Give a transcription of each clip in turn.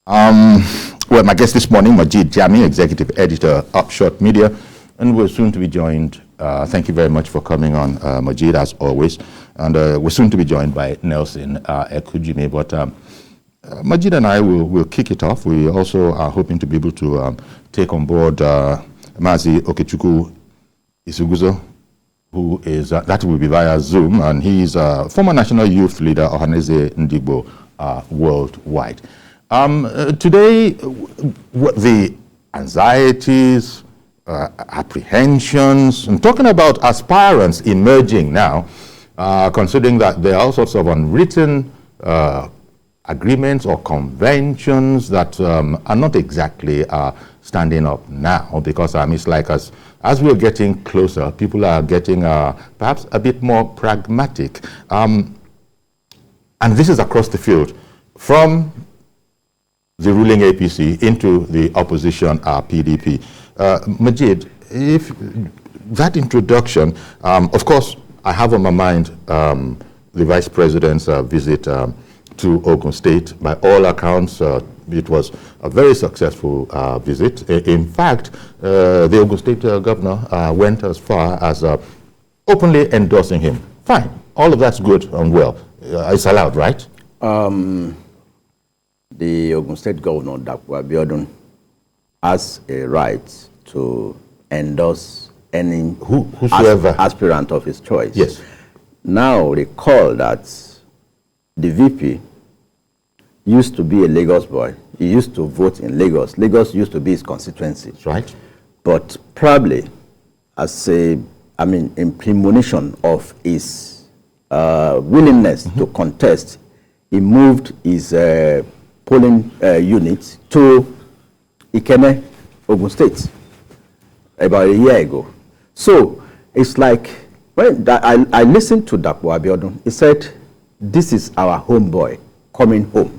Well, my guest this morning, Majid Jami, Executive Editor, Upshot Media, and we're soon to be joined, thank you very much for coming on, Majid, as always, and we're soon to be joined by Nelson Ekujime, but Majid and I will kick it off. We also are hoping to be able to take on board Mazi Okechukwu Isiguzoro, who is, that will be via Zoom, and he's a former National Youth Leader, Ohaneze Ndigbo, worldwide. Today, what the anxieties, apprehensions, and talking about aspirants emerging now, considering that there are all sorts of unwritten agreements or conventions that are not exactly standing up now, because it's like as we're getting closer, people are getting perhaps a bit more pragmatic. And this is across the field, from the ruling APC into the opposition PDP. Majid, if that introduction, of course, I have on my mind the Vice President's visit to Ogun State. By all accounts, it was a very successful visit. In fact, the Ogun State Governor went as far as openly endorsing him. Fine, all of that's good and well. It's allowed, right? The Ogun State Governor, Dapo Abiodun, has a right to endorse any whosoever aspirant of his choice. Yes. Now recall that the VP used to be a Lagos boy. He used to vote in Lagos. Lagos used to be his constituency. That's right. But probably as in premonition of his willingness to contest, he moved his polling unit to Ikene, Ogun State, about a year ago. So it's like, when I listened to Dapo Abiodun, he said, this is our homeboy coming home,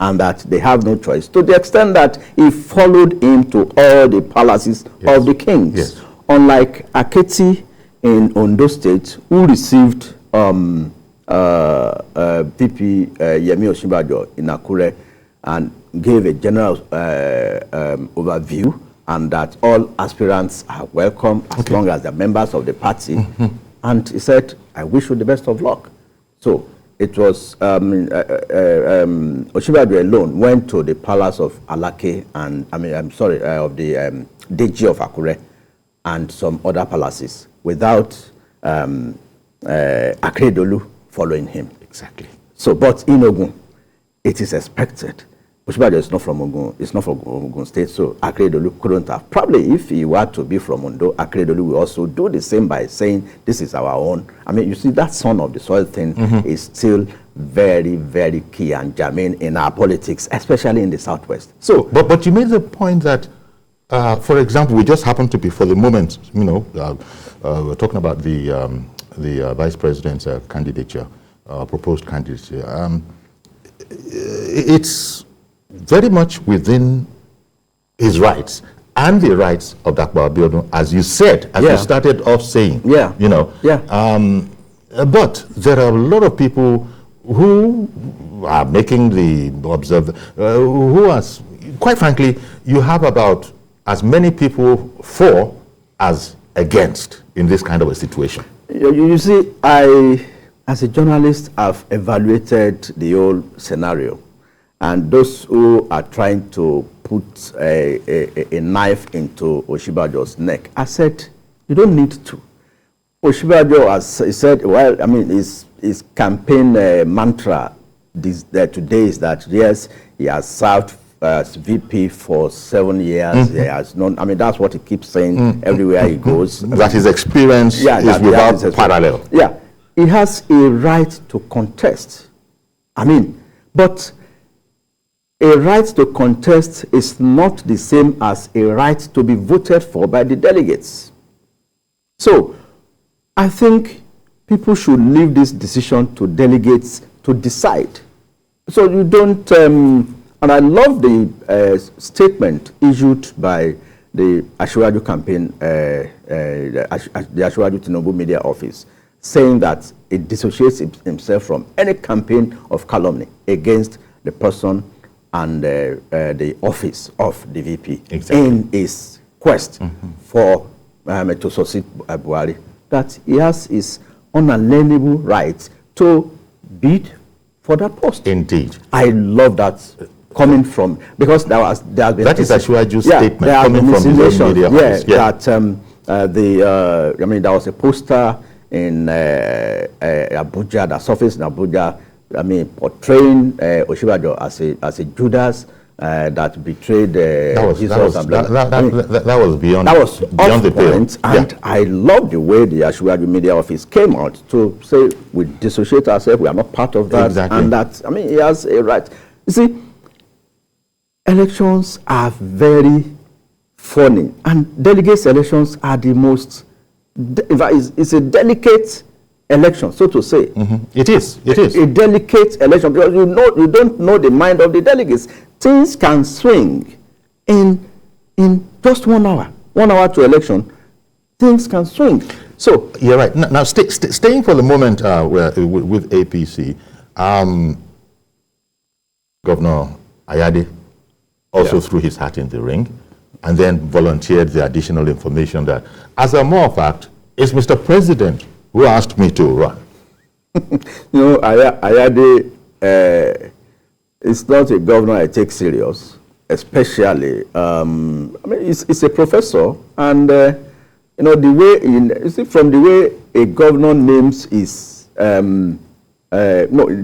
and that they have no choice, to the extent that he followed him to all the palaces of the kings. Yes. Unlike Aketi in Ondo State, who received VP Yemi Osinbajo in Akure and gave a general overview, and that all aspirants are welcome as long as they're members of the party. And he said, I wish you the best of luck. So it was Osinbajo alone went to the palace of Alake and of the Deji of Akure and some other palaces without Akeredolu following him. Exactly. So, but in Ogun, it is expected. Osinbajo is not from Ogun. It's not from Ogun State, so Akeredolu couldn't have. Probably, if he were to be from Ondo, Akeredolu will also do the same by saying, "This is our own." You see, that son of the soil thing is still very, very key and germane in our politics, especially in the Southwest. So, but you made the point that, for example, we just happen to be, for the moment, we're talking about the Vice President's candidature, proposed candidacy. It's very much within his rights and the rights of Dapo Abiodun, as you said, as you started off saying. But there are a lot of people who are making the who are, quite frankly, you have about as many people for as against in this kind of a situation. You see, I, as a journalist, have evaluated the whole scenario. And those who are trying to put a knife into Osinbajo's neck, I said, you don't need to. Osinbajo, as he said, his campaign mantra today is that, yes, he has served as VP for 7 years. He has known, that's what he keeps saying everywhere he goes. That his experience is without parallel. Yeah, he has a right to contest. But a right to contest is not the same as a right to be voted for by the delegates. So I think people should leave this decision to delegates to decide. So you don't, and I love the statement issued by the Asiwaju campaign, the Asiwaju Tinubu Media Office, saying that it dissociates himself from any campaign of calumny against the person and the office of the VP exactly. in his quest for to succeed Buhari, that he has his unalienable right to bid for that post. Indeed. I love that coming from, because there has been that is Asiwaju's statement there coming from his own media office. That there was a poster in Abuja, that surfaced in Abuja, portraying Osinbajo as a Judas that betrayed Jesus. That was beyond the pale. And I love the way the Asiwaju media office came out to say we dissociate ourselves, we are not part of that, exactly. and that he has a right. You see, elections are very funny, and delegates elections are the most. In fact, it's a delicate election, so to say. It is a delicate election, because you don't know the mind of the delegates. Things can swing in just 1 hour. 1 hour to election, things can swing. So you're right. Now, staying for the moment with APC, Governor Ayade also threw his hat in the ring, and then volunteered the additional information that, as a matter of fact, it's Mr. President who asked me to run. Ayade is not a governor I take serious, especially. He's a professor, and the way from the way a governor names his the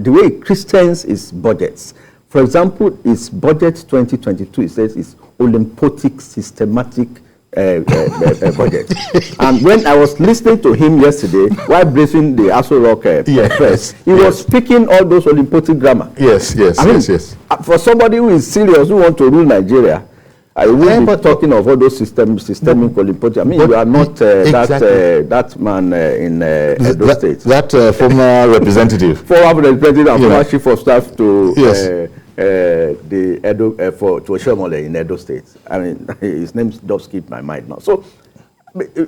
way he christens his budgets. For example, his budget 2022, it says it's Olympic systematic budget. And when I was listening to him yesterday, while briefing the Aso Rock press, he was speaking all those Olympic grammar. Yes. For somebody who is serious, who want to rule Nigeria, I will be talking of all those systemic Olympic. You are not that man in Edo State. That former representative. Former representative and former chief of staff to the Edo to Oshomole in Edo State. His name does keep my mind now. So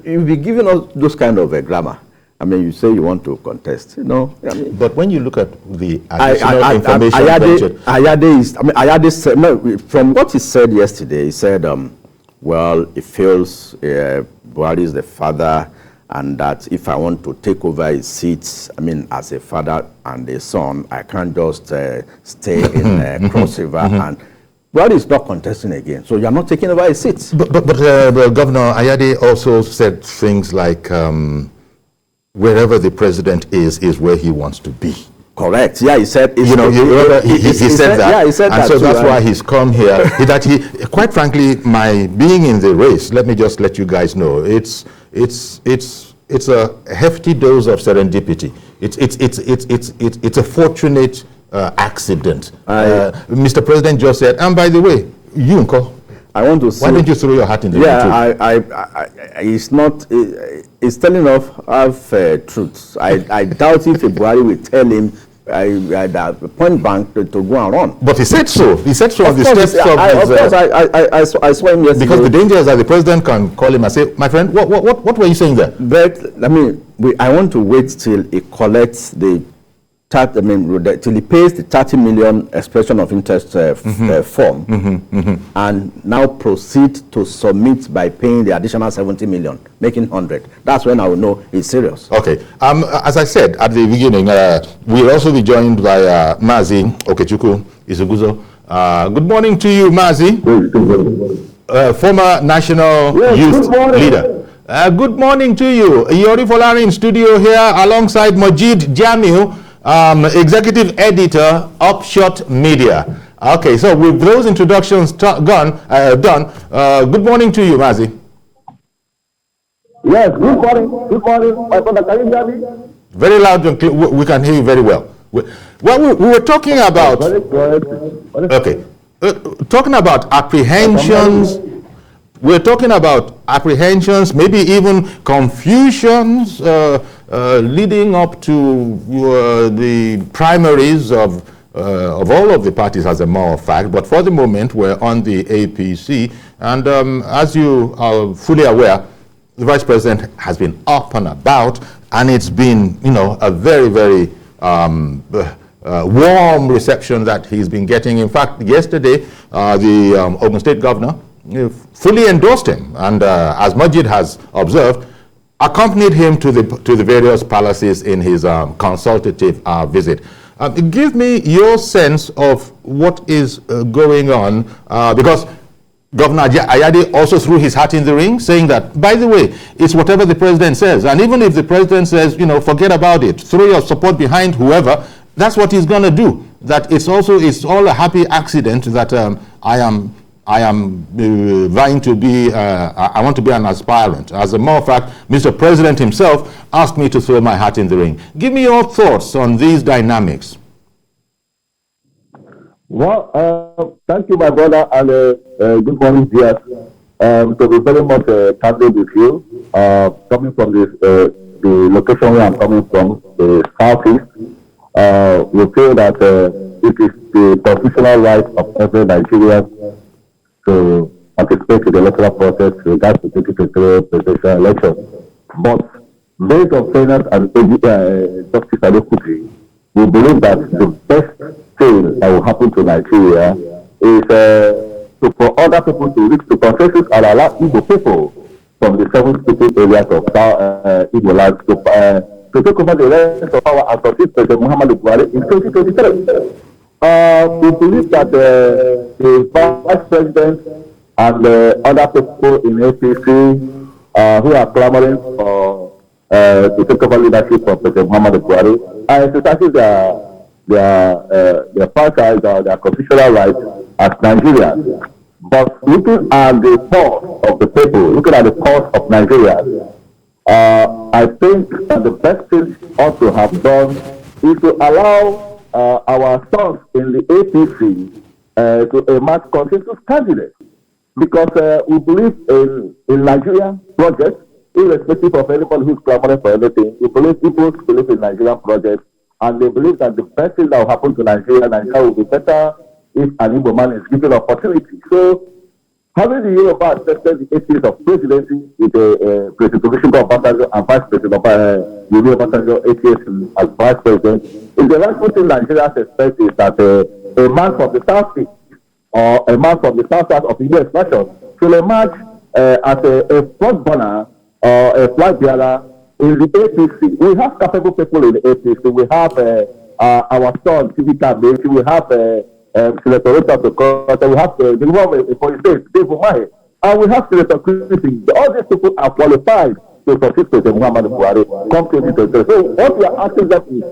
you'll be giving us those kind of grammar. You say you want to contest, But when you look at the additional information Ayade said, from what he said yesterday, he said, well, he feels Buhari is the father, and that if I want to take over his seats, as a father and a son, I can't just stay in Cross River. And Buhari is not contesting again, so you are not taking over his seats. But Governor Ayade also said things like, wherever the president is where he wants to be. Correct. Yeah, he said. He said that. Yeah, he said and that. So that's why he's come here. Quite frankly, my being in the race, let me just let you guys know, it's a hefty dose of serendipity. It's a fortunate accident. Mr. President just said, and by the way, you uncle, I want to see. Why don't you throw your hat in the ring? It's not. It's telling of truths. I doubt if Buhari will tell him point blank to go and run. But he said so. He said so. Of the steps of course, I saw him yesterday. Because the danger is that the president can call him and say, "My friend, what were you saying there?" But I want to wait till he collects the. Till he pays the 30 million expression of interest form, and now proceed to submit by paying the additional 70 million, making 100. That's when I will know he's serious. Okay. As I said at the beginning, we'll also be joined by Mazi Okechukwu Isiguzoro. Good morning to you, Mazi. Former national youth leader. Good morning to you. Yori Folari in studio here alongside Majid Jamil, executive editor, Upshot Media. Okay, so with those introductions done, good morning to you, Mazi. Yes, good morning. Good morning. My brother, can you hear me? Very loud and clear. We can hear you very well. We were talking about... Okay. Talking about apprehensions. We're talking about apprehensions, maybe even confusions leading up to the primaries of all of the parties, as a matter of fact. But for the moment, we're on the APC. And as you are fully aware, the Vice President has been up and about, and it's been, a very, very warm reception that he's been getting. In fact, yesterday, the Ogun State Governor fully endorsed him, and as Majid has observed, accompanied him to the various palaces in his consultative visit. Give me your sense of what is going on, because Governor Ayade also threw his hat in the ring, saying that, by the way, it's whatever the president says. And even if the president says, you know, forget about it, throw your support behind whoever, that's what he's going to do. That it's all a happy accident that I am vying to be, I want to be an aspirant. As a matter of fact, Mr. President himself asked me to throw my hat in the ring. Give me your thoughts on these dynamics. Well, thank you, my brother, and good morning, dear. To be very much candid with you, coming from the location where I'm coming from, the southeast, we feel that it is the constitutional right of every Nigerian to participate in the electoral process with regards to 2023 presidential election. But based on fairness and justice and equity, we believe that the best thing that will happen to Nigeria is for other people to reach the consensus and allow Igbo people from the 7 speaking areas of Igbo land to take over the rest of power and succeed President Muhammadu Buhari in 2023. We believe that the Vice President and other people in APC who are clamoring for to take over leadership of President Muhammadu Buhari are exercising their franchise or their constitutional rights as Nigerians. But looking at the pulse of the people, looking at the pulse of Nigeria, I think that the best thing ought to have done is to allow our sons in the APC to emerge consensus candidates, because we believe in Nigerian projects, irrespective of anybody who's clamoring for anything. We believe people believe in Nigerian projects, and they believe that the best thing that will happen to Nigeria will be better if an Igbo man is given opportunity. So, having the Yoruba accepted the 8 years of presidency with President Obasanjo and Vice President Yemi Osinbajo 8 years as Vice President, is the rightful thing Nigerians expect is that a man from the South or a man from the South of the U.S. nation should emerge as a front runner or a flag bearer in the APC. We have capable people in the APC. We have our son, Civica Meji. We have Senator Rita Sokoto. We have the one for the state, Dave Umahi. And we have Senator Christie. All these people are qualified to succeed President Muhammadu Buhari come 2023. So what we are asking them is,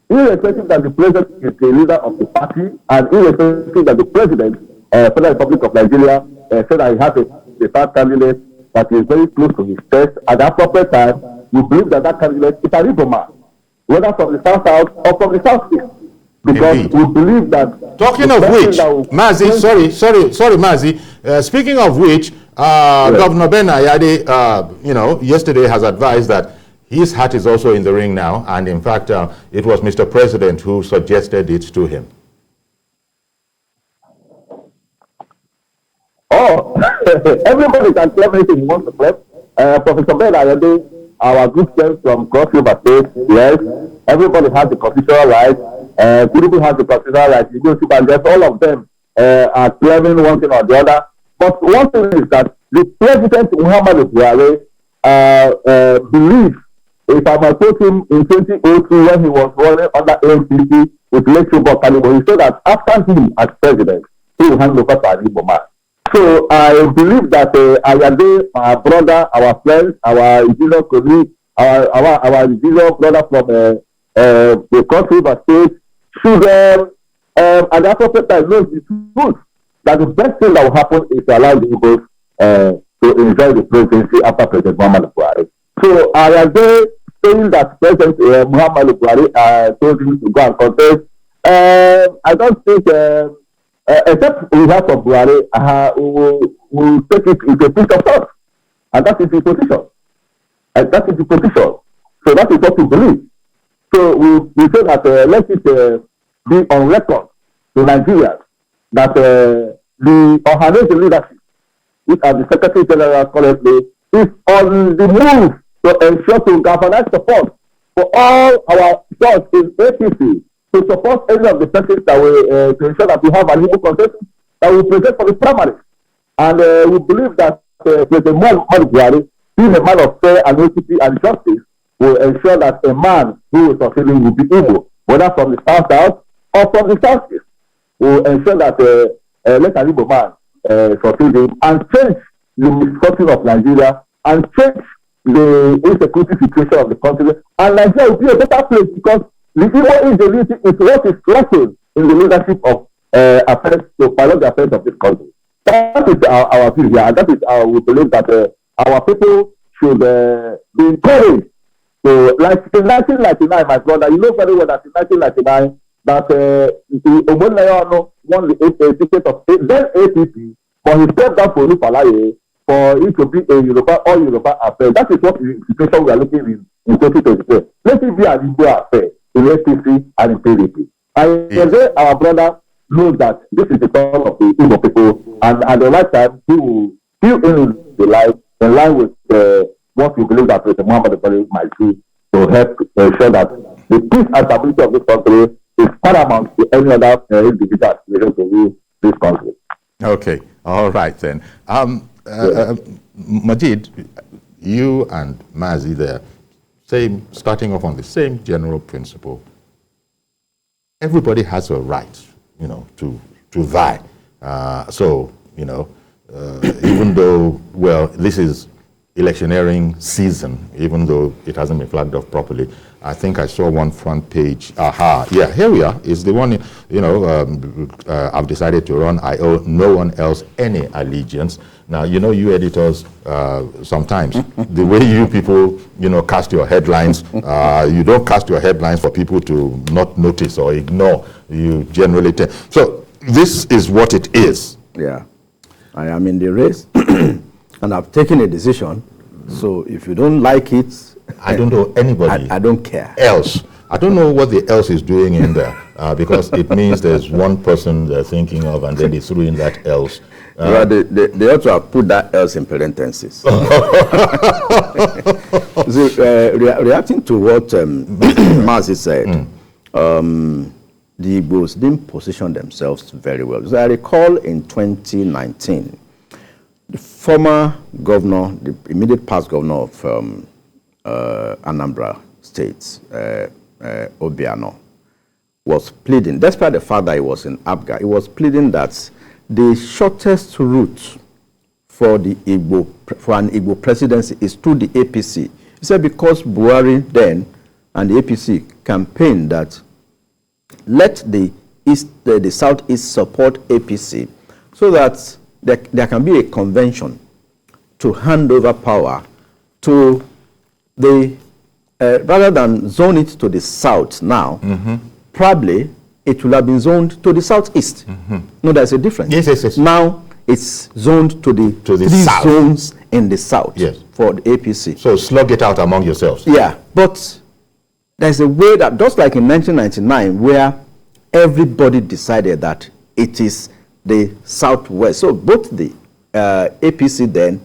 irrespective that the president is the leader of the party, and irrespective that the president, Federal Republic of Nigeria, said that he has a third candidate that is very close to his chest, at the appropriate time, we believe that that candidate is an Igbo man, whether from the South or from the South East. Because indeed, we believe that... Talking of which, Mazi, sorry, Mazi, speaking of which, yes. Governor Ben Ayade, yesterday has advised that his hat is also in the ring now, and in fact, it was Mr. President who suggested it to him. Oh, everybody can claim anything he wants to claim. Professor Ben Ayade, our good friend from Cross River State, yes, everybody has the constitutional right. People has the constitutional right. You go to Bangladesh, all of them are claiming one thing or the other. But one thing is that the President Muhammadu Buhari believes, if I might quote him in 2002 when he was running under ANPP with Lecture Caliber, he said that after him as president, he will hand over to an Igbo man. So I believe that Ayade, our brother, our friends, our indigenous colleague, our indigenous brother from the country of state should, at the appropriate time, know the truth that the best thing that will happen is to allow the Igbos to enjoy the presidency after President Muhammadu Buhari. So Ayade saying that President Muhammadu Buhari told him to go and contest, I don't think. Except we have from Buhari, will take it into a pinch of salt. And that is the position. So that is what we believe. So we say that let it be on record to Nigeria that the Ohanese leadership, which are the Secretary General currently, is on the move to ensure to galvanize support for all our sons in APC to support any of the persons that will to ensure that we have an Igbo consensus that will present for the primary. And we believe that President Muhammadu Buhari, being a man of fair and equity and justice, will ensure that a man who is succeeding will be Igbo, whether from the south or from the southeast, will ensure that let an Igbo man succeed him and change the misfortune of Nigeria and change the insecurity situation of the country. And Nigeria will be a better place because the Igbo ingenuity is what is lacking in the leadership of affairs to pilot the affairs of this country. That is our view here, and that is how we believe that our people should be encouraged to, like in 1999, my brother, you know very well that in 1999, that Omonayono won the ticket of then APP, but he stepped down for Olufalaye for it to be a Yoruba or Yoruba affair. That is what the situation we are looking in 2023. Let it be an Igbo affair in APC and in PDP. And our brother knows that this is the turn of the Igbo people, and at the right time, he will fill in the life in line with what we believe that President Muhammadu Buhari might do to help ensure that the peace and stability of this country is paramount to any other individual aspiration to rule this country. Okay, all right then. Majid, you and Mazi there, starting off on the same general principle. Everybody has a right, to vie. Even though, well, this is electioneering season, even though it hasn't been flagged off properly. I think I saw one front page. Yeah, here we are. It's the one, I've decided to run. I owe no one else any allegiance. Now, you editors, sometimes, the way you people, cast your headlines, you don't cast your headlines for people to not notice or ignore. You generally tell. So, this is what it is. Yeah. I am in the race, and I've taken a decision. So, if you don't like it, I don't know anybody. I don't care. Else. I don't know what the else is doing in there, because it means there's one person they're thinking of, and then they threw in that else. Well, they ought to have put that else in parentheses. So, reacting to what Mazi said, the Igbos didn't position themselves very well. So I recall in 2019, the former governor, the immediate past governor of Anambra State, Obiano, was pleading, despite the fact that he was in Abga, he was pleading that the shortest route for an Igbo presidency is through the APC. He said because Buhari then and the APC campaigned that let the Southeast support APC so that there can be a convention to hand over power to the, rather than zone it to the South now, probably it will have been zoned to the Southeast. No, there's a difference. Yes. Now it's zoned to the three South. Zones in the South, yes, for the APC. So slug it out among yourselves. Yeah, but there's a way that, just like in 1999, where everybody decided that it is the Southwest. So both the APC then,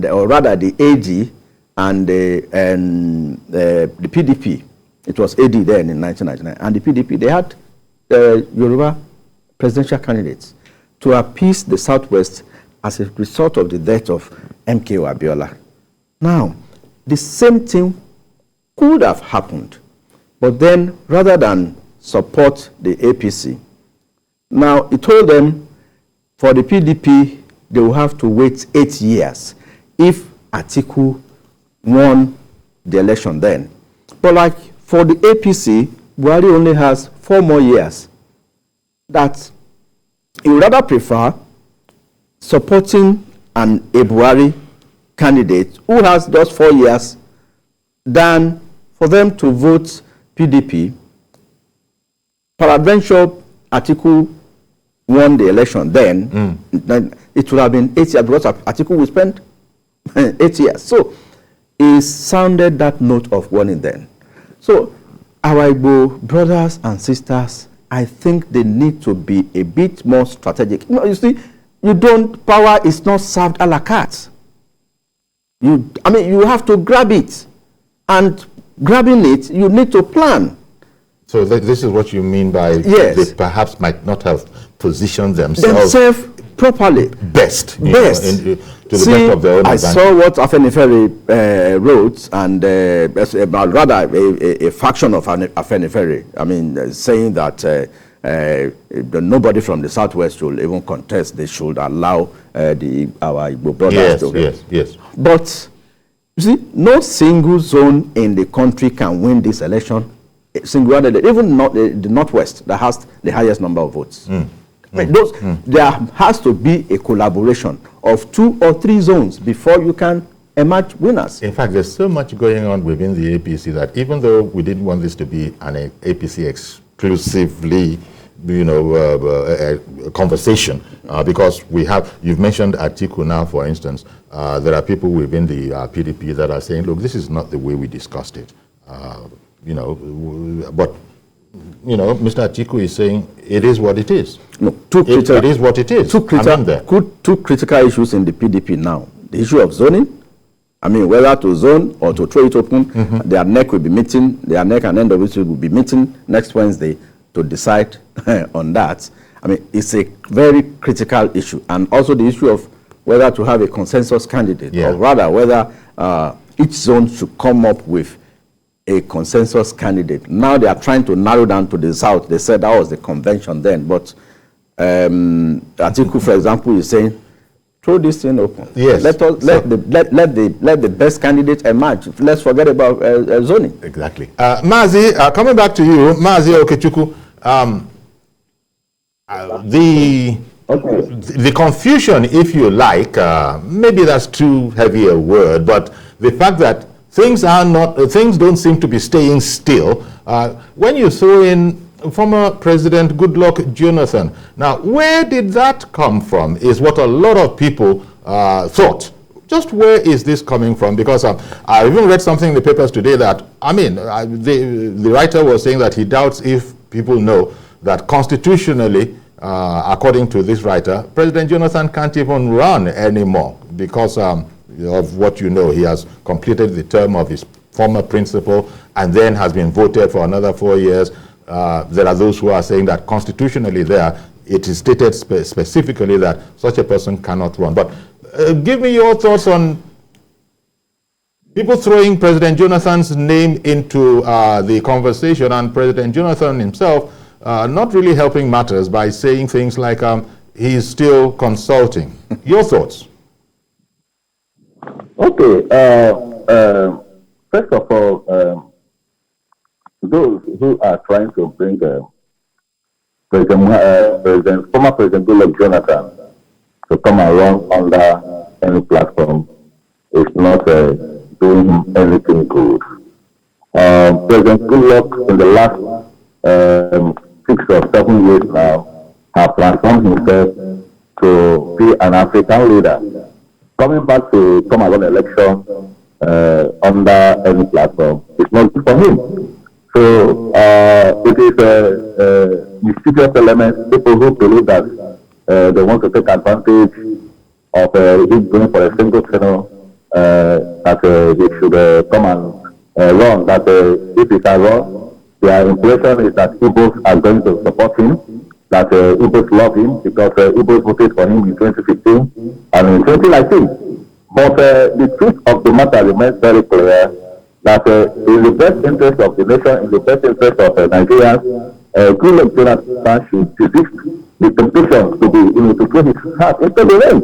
or rather the AG and the PDP, it was AD then in 1999, and the PDP, they had Yoruba presidential candidates to appease the Southwest as a result of the death of MKO Abiola. Now, the same thing could have happened, but then rather than support the APC, now he told them for the PDP they will have to wait 8 years if Atiku won the election then. But like for the APC, Buhari only has 4 more years. That he would rather prefer supporting a Buhari candidate who has just 4 years than for them to vote PDP. Peradventure, Atiku won the election then, it would have been 8 years because Atiku will spend 8 years. So he sounded that note of warning then. So our Igbo brothers and sisters, I think they need to be a bit more strategic. You see, power is not served a la carte. You have to grab it. And grabbing it, you need to plan. So this is what you mean by yes. They perhaps might not have positioned themselves properly. Best. To the See, best of their own I advantage. saw what Afenifere wrote, and rather a faction of Afenifere, I mean, saying that nobody from the Southwest should even contest. They should allow our Igbo brothers to. Yes. But, you see, no single zone in the country can win this election. Single-handedly, even not the Northwest that has the highest number of votes. There has to be a collaboration of 2 or 3 zones before you can emerge winners. In fact, there's so much going on within the APC that even though we didn't want this to be an APC exclusively, conversation, because you've mentioned Atiku now, for instance. There are people within the PDP that are saying, look, this is not the way we discussed it. But Mr. Atiku is saying it is what it is. No, it is what it is. Two critical issues in the PDP now. The issue of zoning, I mean, whether to zone or to throw it open, their NEC will be meeting, their NEC and Endorses will be meeting next Wednesday to decide on that. I mean, it's a very critical issue. And also the issue of whether to have a consensus candidate, or rather whether each zone should come up with a consensus candidate. Now they are trying to narrow down to the south. They said that was the convention then, but Atiku, for example, is saying, throw this thing open. Yes. Let the best candidate emerge. Let's forget about zoning. Exactly. Mazi, coming back to you, Mazi Okechukwu, the confusion, if you like, maybe that's too heavy a word, but the fact that things don't seem to be staying still. When you throw in former President Goodluck Jonathan, now where did that come from is what a lot of people thought. Just where is this coming from? Because I even read something in the papers today that, the writer was saying that he doubts if people know that constitutionally, according to this writer, President Jonathan can't even run anymore because of what he has completed the term of his former principal and then has been voted for another 4 years. There are those who are saying that constitutionally it is stated specifically that such a person cannot run. But give me your thoughts on people throwing President Jonathan's name into the conversation and President Jonathan himself not really helping matters by saying things like he's still consulting. Your thoughts? Okay. First of all, those who are trying to bring former President Goodluck Jonathan to come and run under any platform is not doing anything good. President Goodluck in the last 6 or 7 years now has transformed himself to be an African leader. Coming back to come and run election under any platform is not good for him. So it is a mischievous element, people who believe that they want to take advantage of him going for a single channel, that he should come and run, that if he can run, their impression is that Igbos are going to support him, that Igbos love him because Igbos voted for him in 2015 and in 2019. But the truth of the matter remains very clear that in the best interest of the nation, in the best interest of Nigerians, Goodluck Jonathan should resist the temptation to throw his heart into the rain.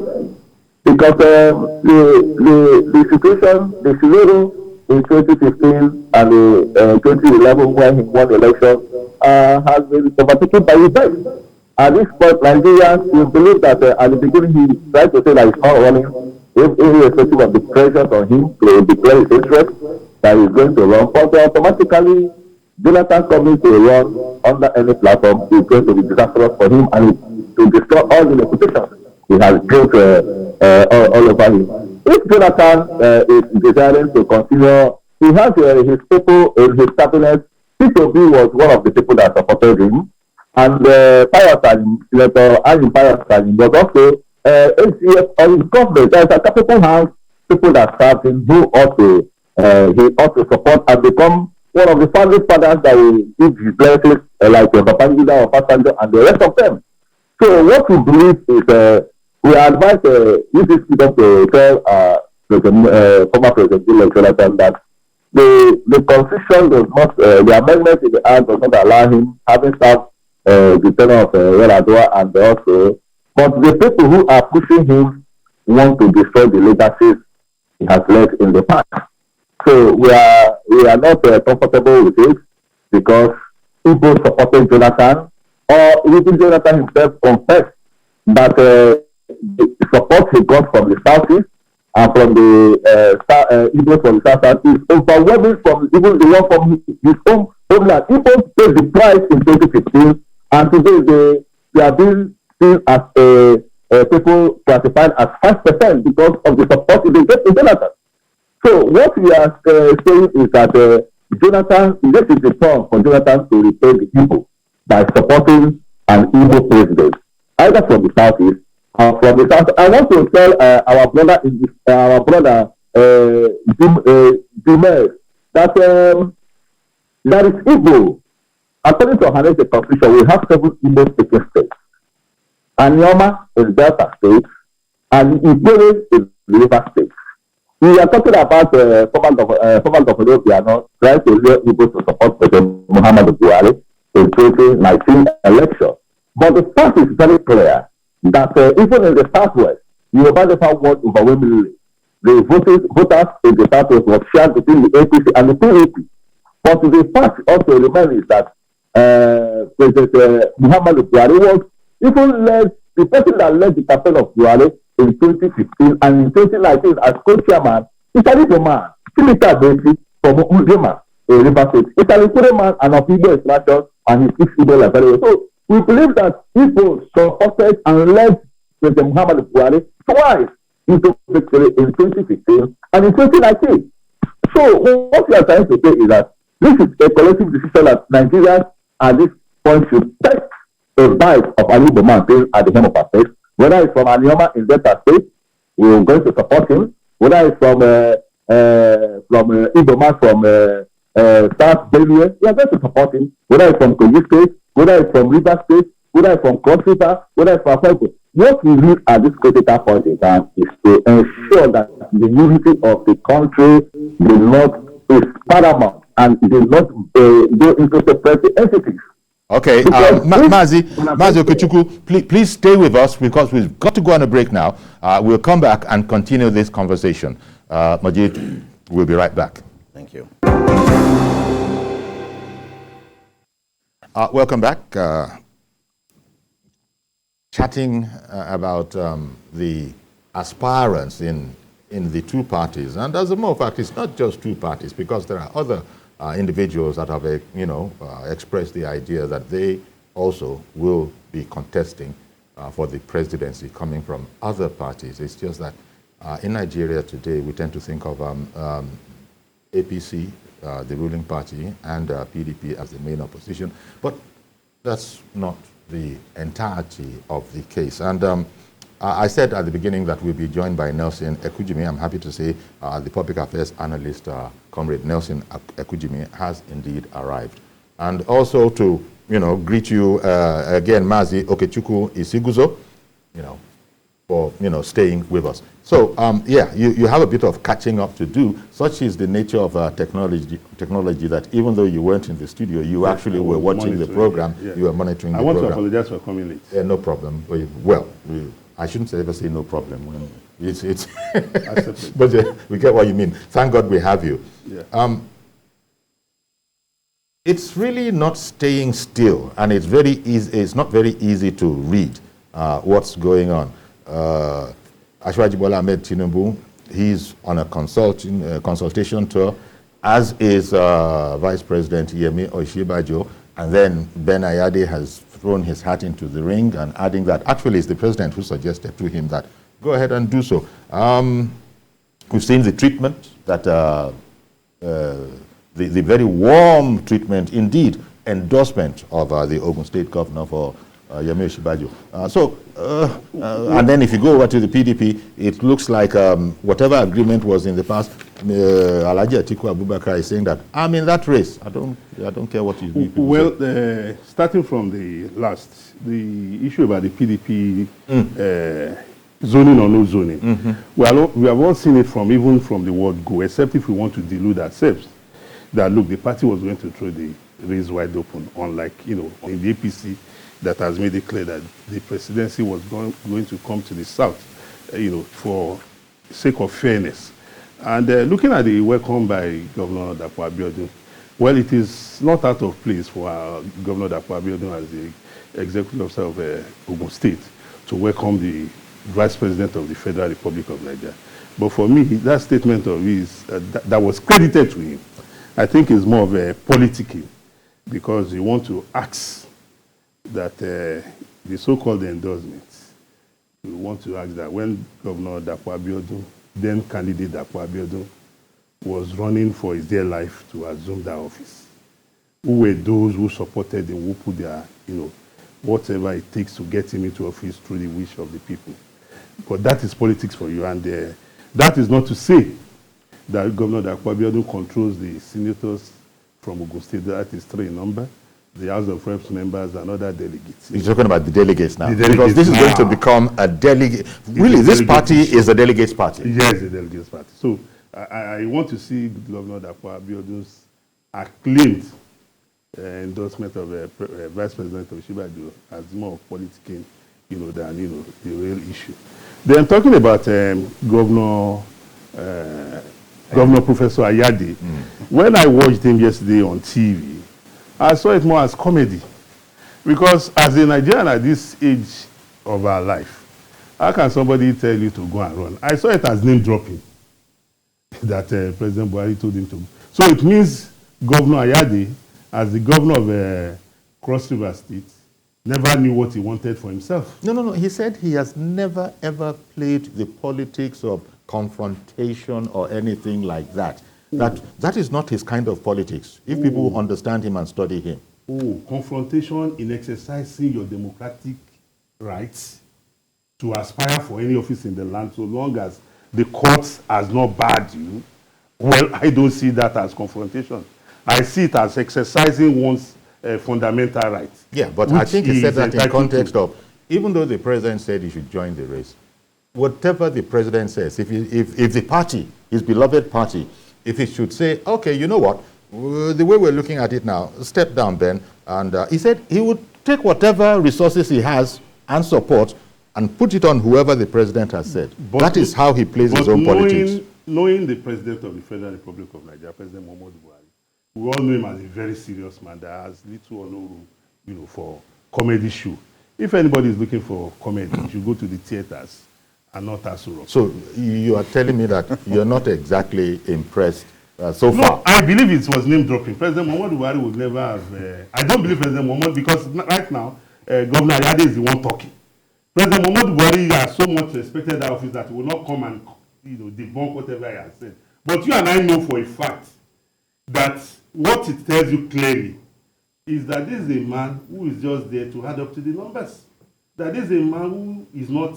Because the situation, the scenario in 2015 and 2011 when he won the election has been overtaken by events. At this point, Nigerians will believe that at the beginning he tried to say that he's not running, irrespective of the pressures on him to declare his interest, that he's going to run. But automatically, Jonathan coming to run under any platform is going to be disastrous for him and to destroy all the reputations he has built all over him. If Jonathan is desiring to continue, he has his people in his cabinet. P2B was one of the people that supported him, and Senator Anyi Payasani was also HCF on his government. There's a people have people that serve him who he ought to support and become one of the founding fathers that will give his blessings, like Babangida or Pasanjo and the rest of them. So what we believe is we advise use this freedom to tell former President Goodluck Jonathan that the constitution does not, the amendment in the act does not allow him having served the tenure of Yar'Adua and also, but the people who are pushing him want to destroy the legacies he has led in the past. So we are not comfortable with it because people supporting Jonathan, or even Jonathan himself confessed that the support he got from the Southeast and from the Igbos from the South is overwhelming from even the one from his own homeland. Igbos paid the price in 2015, and today they are being seen as people classified as 5% because of the support they get to Jonathan. So what we are saying is that Jonathan, this is the time for Jonathan to repay the people by supporting an Igbo president, either from the Southeast or from the South. I want to tell our brother Dimes, that there is Igbo. According to Hanese Constitution, we have 7 Igbo-speaking states. Anioma is Delta State, and Igbere is River State. We are talking about former Governor Obiano trying to lure people to support President Muhammadu Buhari in 2019 election. But the fact is very clear that even in the Southwest, Yoruba never won overwhelmingly. The voters in the Southwest were shared between the APC and the PDP. But the fact also remains is that President Muhammadu Buhari was even led, the person that led the campaign of Buhari in 2015 and in 2019 as co-chairman, it's a little man, Timika Benti from Udema, a River State. It's a little man and of Igbo extraction, and he speaks Igbo very well. So we believe that people supported and led President Muhammadu Buhari twice into victory in 2015 and in 2019. So what we are trying to say is that this is a collective decision that Nigerians at this point should take a bite of an Igbo man being at the hem of our face. Whether it's from Anioma in Delta State, we are going to support him. Whether it's from Igbo man from South Benue, we are going to support him. Whether it's from Kogi State, whether it's from River State, whether it's from Cross River, whether it's from Akwa. What we need at this critical point in time is to ensure that the unity of the country is paramount and will not go into separate entities. Okay, Mazi Okechukwu, please stay with us because we've got to go on a break now. We'll come back and continue this conversation. Majid, we'll be right back. Thank you. Welcome back. Chatting about the aspirants in the two parties. And as a matter of fact, it's not just two parties because there are other individuals that have, expressed the idea that they also will be contesting for the presidency coming from other parties. It's just that in Nigeria today, we tend to think of APC, the ruling party, and PDP as the main opposition. But that's not the entirety of the case. And I said at the beginning that we'll be joined by Nelson Ekujimi. I'm happy to say the public affairs analyst, Comrade Nelson Ekujimi, has indeed arrived. And also to, greet you again, Mazi Okechukwu Isiguzoro, for, staying with us. So, you have a bit of catching up to do. Such is the nature of technology that even though you weren't in the studio, you actually were watching the program, you were monitoring the program. I want to apologize for coming late. Yeah, no problem. Well, I shouldn't ever say no problem when it's but we get what you mean. Thank God we have you. Yeah. It's really not staying still, and it's very easy. It's not very easy to read what's going on. Ashwaji Bola Ahmed Tinubu, he's on a consultation tour, as is Vice President Yemi Osinbajo, and then Ben Ayade has thrown his hat into the ring and adding that actually it's the president who suggested to him that go ahead and do so. We've seen the treatment that the very warm treatment, indeed, endorsement of the Ogun State Governor for Yemi Osinbajo. And then if you go over to the PDP, it looks like whatever agreement was in the past, Alhaji Atiku Abubakar is saying that I'm in that race. I don't care what you do. Well, starting from the last, the issue about the PDP zoning or no zoning, we have all seen it even from the word go, except if we want to delude ourselves that look, the party was going to throw the race wide open, unlike in the APC that has made it clear that the presidency was going to come to the south, for sake of fairness. And looking at the welcome by Governor Dapo Abiodun, well, it is not out of place for Governor Dapo Abiodun as the executive officer of Ogun State to welcome the Vice President of the Federal Republic of Nigeria. But for me, that statement of his that was credited to him, I think is more of a politicking, because you want to ask that the so-called endorsements, you want to ask that when Governor Dapo Abiodun, then candidate Dapo Abiodun, was running for his dear life to assume that office, who were those who supported him, who put their, whatever it takes to get him into office through the wish of the people. But that is politics for you, and that is not to say that Governor Dapo Abiodun controls the senators from Ogun State. That is 3 in number, the House of Reps members and other delegates. You're talking about the delegates now. Because this is going to become a delegate. Really, this party is a delegates party. Yes, a delegates party. So I want to see Governor Dapo Abiodun's acclaimed endorsement of Vice President Osinbajo as more of politicking, than the real issue. Then talking about Governor Professor Ayade, when I watched him yesterday on TV, I saw it more as comedy. Because as a Nigerian at this age of our life, how can somebody tell you to go and run? I saw it as name dropping that President Buhari told him to. So it means Governor Ayade, as the governor of Cross River State, never knew what he wanted for himself. No. He said he has never, ever played the politics of confrontation or anything like that. That is not his kind of politics, if people understand him and study him. Confrontation in exercising your democratic rights to aspire for any office in the land, so long as the courts has not barred you. Well, I don't see that as confrontation. I see it as exercising one's fundamental rights. Yeah, but I think he said that in context of, even though the president said he should join the race, whatever the president says, if the party, his beloved party, if he should say, okay, you know what, the way we're looking at it now, step down, Ben, and he said he would take whatever resources he has and support and put it on whoever the president has said. But that is how he plays his own politics. Knowing the president of the Federal Republic of Nigeria, President Muhammadu Buhari, we all know him as a very serious man that has little or no room, for comedy show. If anybody is looking for comedy, you should go to the theaters and not Asuro. So you are telling me that you're not exactly impressed so far? No, I believe it was name dropping. President Muhammadu Buhari would never have. I don't believe President Muhammadu, because right now Governor Ayade is the one talking. President Muhammadu Buhari has so much respected that office that he will not come and debunk whatever he has said. But you and I know for a fact that what it tells you clearly is that this is a man who is just there to add up to the numbers. That this is a man who is not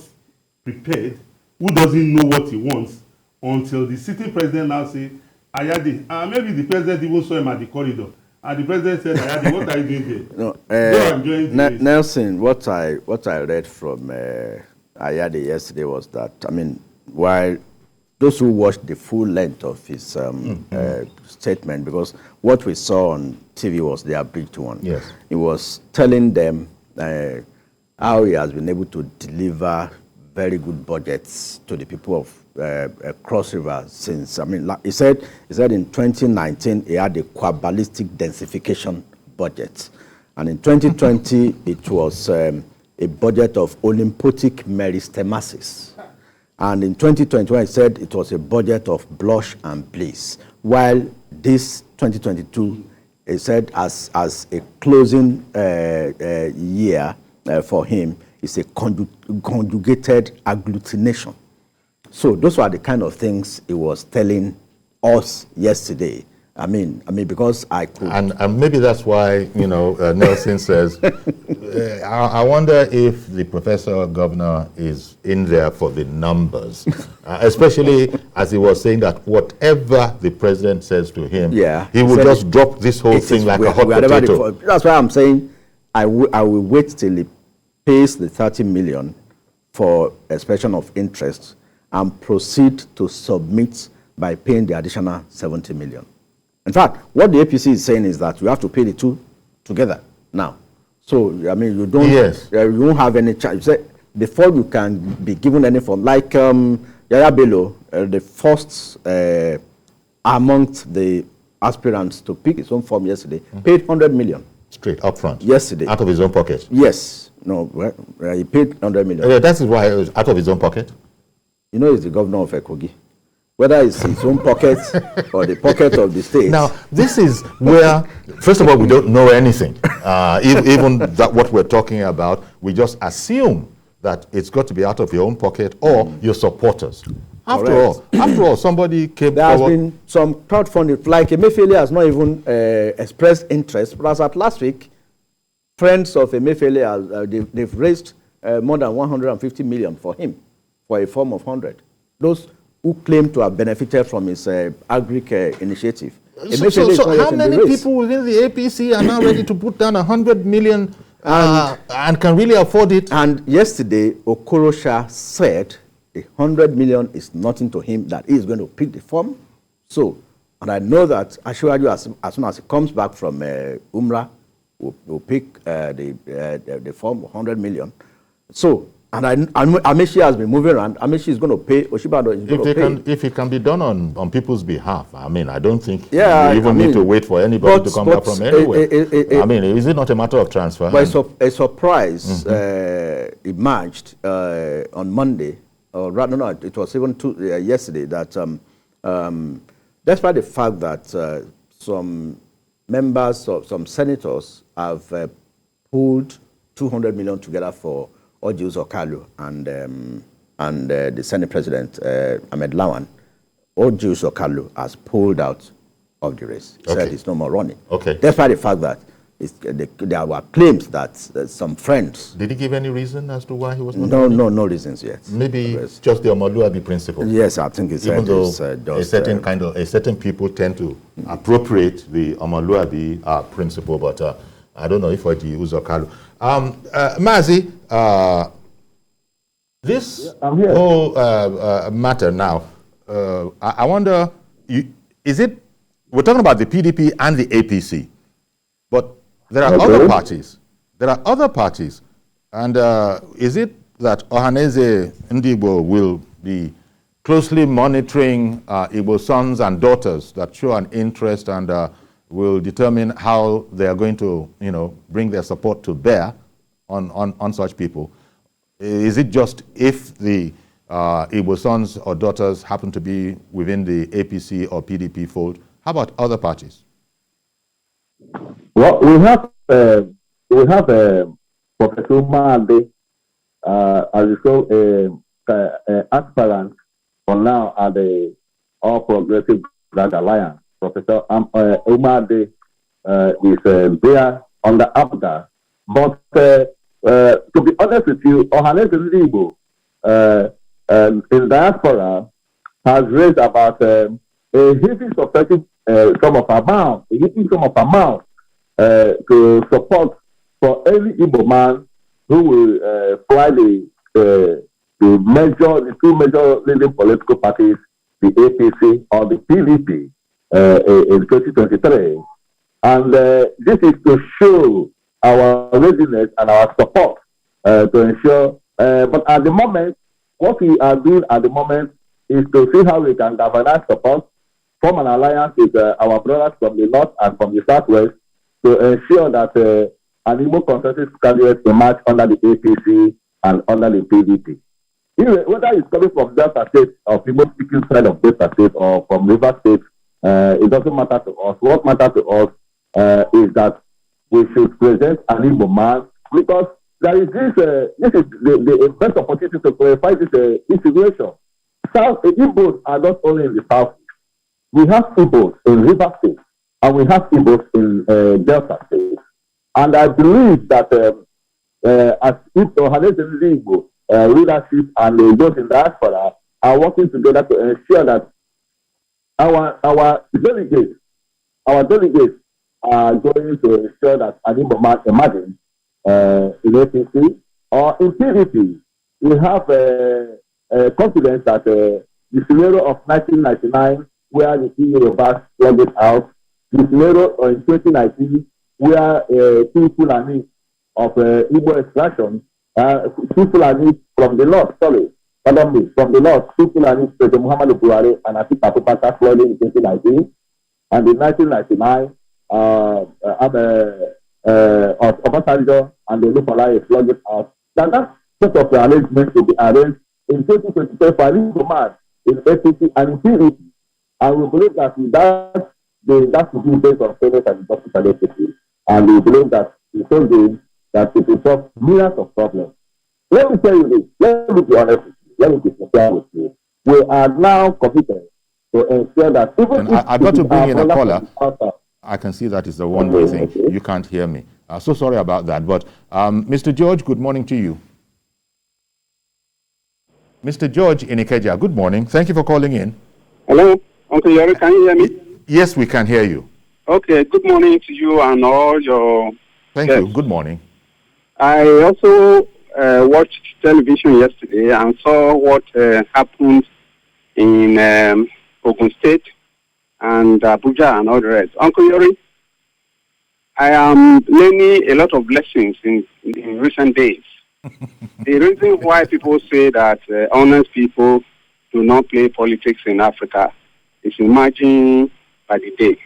prepared, who doesn't know what he wants, until the sitting president now say, Ayade, maybe the president even saw him at the corridor. And the president said, Ayade, what are you doing there? No, Nelson, what I read from Ayade yesterday was that, while those who watched the full length of his statement, because what we saw on TV was the abridged one. Yes. He was telling them how he has been able to deliver very good budgets to the people of Cross River since, he said in 2019 he had a quadballistic densification budget. And in 2020 it was a budget of Olympic meristemasis. And in 2021, he said it was a budget of blush and bliss. While this 2022, he said as a closing year for him, it's a conjugated agglutination. So those were the kind of things he was telling us yesterday I mean, because I could. And maybe that's why, Nelson says, I wonder if the professor governor is in there for the numbers, especially as he was saying that whatever the president says to him, he will just drop this whole thing like a hot potato. That's why I'm saying I will wait till he pays the 30 million for expression of interest and proceed to submit by paying the additional 70 million. In fact, what the APC is saying is that you have to pay the two together now. So, I mean, you don't, you won't have any charge. Before you can be given any form, like Yaya Bello, the first amongst the aspirants to pick his own form yesterday, paid 100 million. Straight up front? Yesterday. Out of his own pocket? Yes. No, he paid 100 million. That is why it was out of his own pocket? You know, he's the governor of Kogi. Whether it's his own pocket or the pocket of the state. Now, this is where, first of all, we don't know anything. Even that what we're talking about, we just assume that it's got to be out of your own pocket or your supporters. After all, somebody came There has been some crowdfunding, like Emefiele has not even expressed interest, but as at last week, friends of Emefiele, they've raised more than 150 million for him, for a form of 100. Those who claim to have benefited from his agric initiative. So how many people within the APC are now ready to put down 100 million and can really afford it? And yesterday, Okorosha said the 100 million is nothing to him, that he is going to pick the form. So, and I know that Ashwaju, as soon as he comes back from Umrah, will pick the form 100 million. So, and Amechi has been moving around. Amechi is going to pay. Oshibado is going to pay. If it can be done on people's behalf, I mean, I don't think you even need to wait for anybody to come back from anywhere. I mean, is it not a matter of transfer? But a surprise emerged on Monday, or rather, no, it was even yesterday, that despite the fact that some members of some senators have pulled 200 million together for Isiguzoro and the Senate President, Ahmed Lawan, Isiguzoro has pulled out of the race. He said he's no more running. Despite the fact that there were claims that some friends... Did he give any reason as to why he was not running? No reasons yet. Maybe just the Omoluabi principle. Yes, I think it's... Even though a certain people tend to appropriate the Omoluabi principle, but I don't know if Isiguzoro. Mazi, this whole matter now, I wonder, we're talking about the PDP and the APC, but there are other parties. And is it that Ohaneze Ndigbo will be closely monitoring Igbo sons and daughters that show an interest and will determine how they are going to, bring their support to bear on such people? Is it just if the Igbo sons or daughters happen to be within the APC or PDP fold? How about other parties? Well, we have Professor Mande, as you saw, aspirant for now at the All Progressive Black Alliance. Professor Umade is there on the APGA. But to be honest with you, Ohaneze Ndigbo in diaspora has raised about a heavy supporting sum of amount, to support for any Igbo man who will fly the two major leading political parties, the APC or the PDP, in 2023. And this is to show our readiness and our support to ensure. But at the moment, what we are doing at the moment is to see how we can galvanize support, form an alliance with our brothers from the north and from the southwest to ensure that an Igbo consensus candidate emerge under the APC and under the PDP. Whether it's coming from Delta State or Igbo speaking side of Delta State or from River State, it doesn't matter to us. What matters to us is that we should present an Igbo man, because there is this is the best opportunity to clarify this situation. Igbos are not only in the south. We have Igbos in River State. and we have Igbos in Delta State. And I believe that as if the Igbo leadership and those in diaspora are working together to ensure that our delegates are going to ensure that an Igbo man emerges in APC or in PDP. We have confidence that the scenario of 1999, where the Yoruba plugged it out, the scenario in 2019, where people are need of Igbo extraction, people are need from the north, from the north, people are need President Muhammadu Buhari and Atiku Abubakar flooding in 2019, and in 1999, Obasanjo and the Lufalai flooded out. That set of the arrangement to be arranged in 2025 for Igbo man in APC and in PDP. And we believe that that should be based on fairness and justice and equity. And we believe that in so doing, that it will solve millions of problems. Let me tell you this. Let me be honest with you. Let me be sincere with you. We are now committed to ensure that even if I got to bring in a caller. I can see that is the one-way thing. You can't hear me. So sorry about that. But Mr. George, good morning to you. Mr. George in Ikeja, good morning. Thank you for calling in. Hello, Uncle Yori, can you hear me? Yes, we can hear you. Okay, good morning to you and all your Thank guests. you. Good morning. I also watched television yesterday and saw what happened in Ogun State and Abuja and all the rest. Uncle Yori, I am learning a lot of lessons in recent days. The reason why people say that honest people do not play politics in Africa is emerging by the day.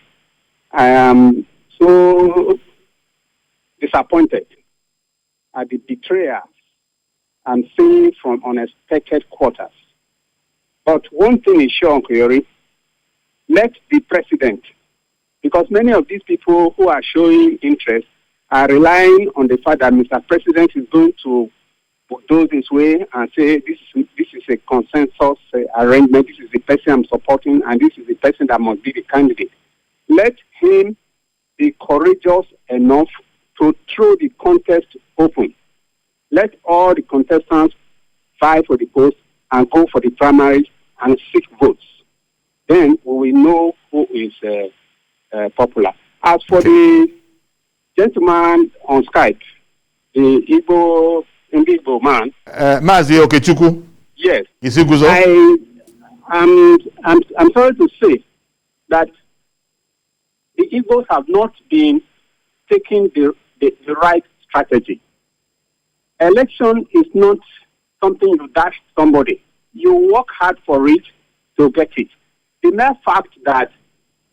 I am so disappointed at the betrayal I'm seeing from unexpected quarters. But one thing is sure, Uncle Yori, let the president, because many of these people who are showing interest are relying on the fact that Mr. President is going to bulldoze his way and say this is a consensus arrangement, this is the person I'm supporting, and this is the person that must be the candidate. Let him be courageous enough to throw the contest open. Let all the contestants vie for the post and go for the primaries and seek votes. Then we will know who is popular. As for the gentleman on Skype, the Igbo man. Mazi Okechukwu. Yes. Isiguzoro. I'm sorry to say that the Igbos have not been taking the right strategy. Election is not something you dash somebody. You work hard for it to get it. The mere fact that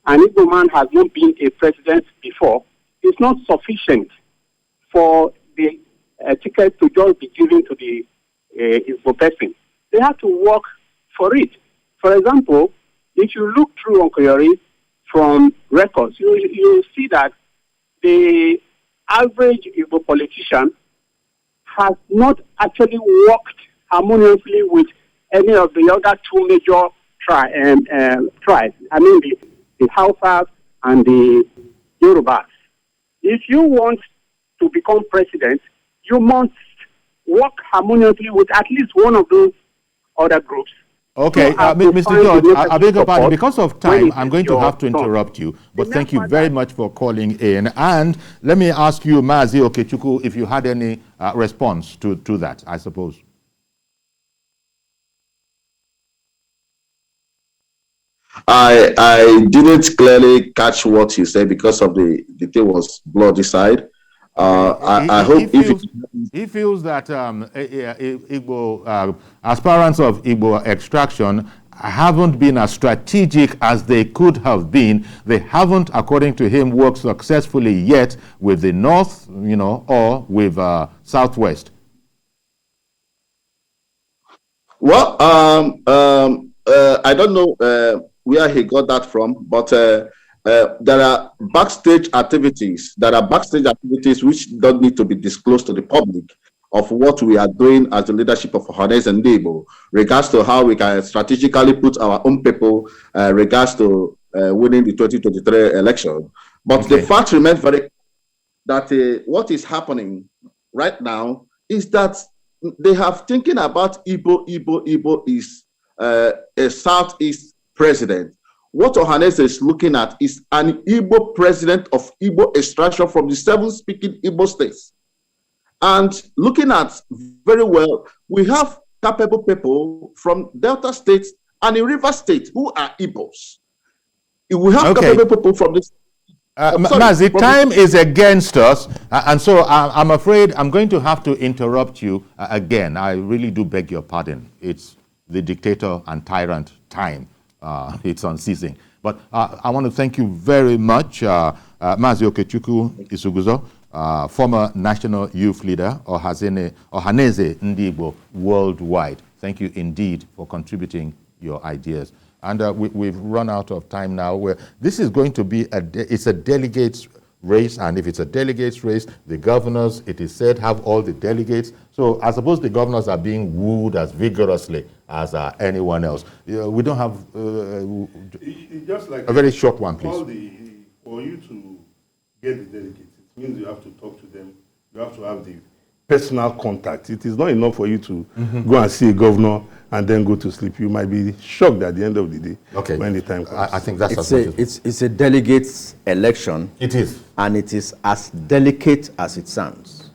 an Igbo man has not been a president before is not sufficient for the ticket to just be given to the Igbo person. They have to work for it. For example, if you look through Uncle Yori from records, you see that the average Igbo politician has not actually worked harmoniously with any of the other two major tribes. I mean, the Hausas and the Yorubas. If you want to become president, you must work harmoniously with at least one of those other groups. Okay, Mr. George, I beg your pardon. Because of time, I'm going to have to interrupt you. But thank you very much for calling in. And let me ask you, Mazi Okechukwu, if you had any response to that, I suppose. I didn't clearly catch what you said because of the thing was bloody side. I hope he feels that Igbo aspirants of Igbo extraction haven't been as strategic as they could have been. They haven't, according to him, worked successfully yet with the North, or with Southwest. Well, I don't know where he got that from, but there are backstage activities. Which don't need to be disclosed to the public of what we are doing as the leadership of Ohanaeze and Igbo, regards to how we can strategically put our own people, regards to winning the 2023 election. But the fact remains very that what is happening right now is that they have thinking about Igbo is a Southeast president. What Ohanese is looking at is an Igbo president of Igbo extraction from the 7 speaking Igbo states. And looking at very well, we have capable people from Delta states and in River State who are Igbos. We have capable people from this. Mazi, time is against us, and so I'm afraid I'm going to have to interrupt you again. I really do beg your pardon. It's the dictator and tyrant time. It's unceasing. But I want to thank you very much, Mazi Okechukwu Isiguzoro, former national youth leader, Ohanese Ndigbo worldwide. Thank you indeed for contributing your ideas. And we've run out of time now. Where this is going to be it's a delegates race, and if it's a delegates race, the governors, it is said, have all the delegates. So I suppose the governors are being wooed as vigorously as anyone else. We don't have just like a very short one, please. For you to get the delegates, it means you have to talk to them. You have to have the personal contact. It is not enough for you to go and see a governor and then go to sleep. You might be shocked at the end of the day when the time comes. I think that's it's a delegates election. It is. And it is as delicate as it sounds.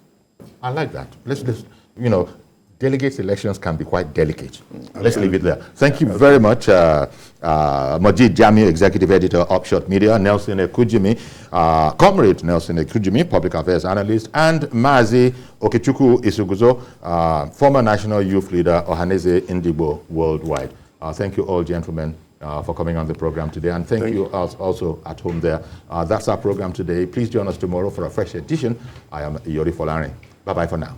I like that. Let's delegates elections can be quite delicate. Let's leave it there. Thank you very much, Majid Jamiu, Executive Editor, Upshot Media, Nelson Ekujimi, Comrade Nelson Ekujimi, Public Affairs Analyst, and Mazi Okechukwu Isiguzoro, former National Youth Leader, Ohanese Ndigbo worldwide. Thank you all, gentlemen, for coming on the program today, and thank you also at home there. That's our program today. Please join us tomorrow for a fresh edition. I am Yori Folari. Bye-bye for now.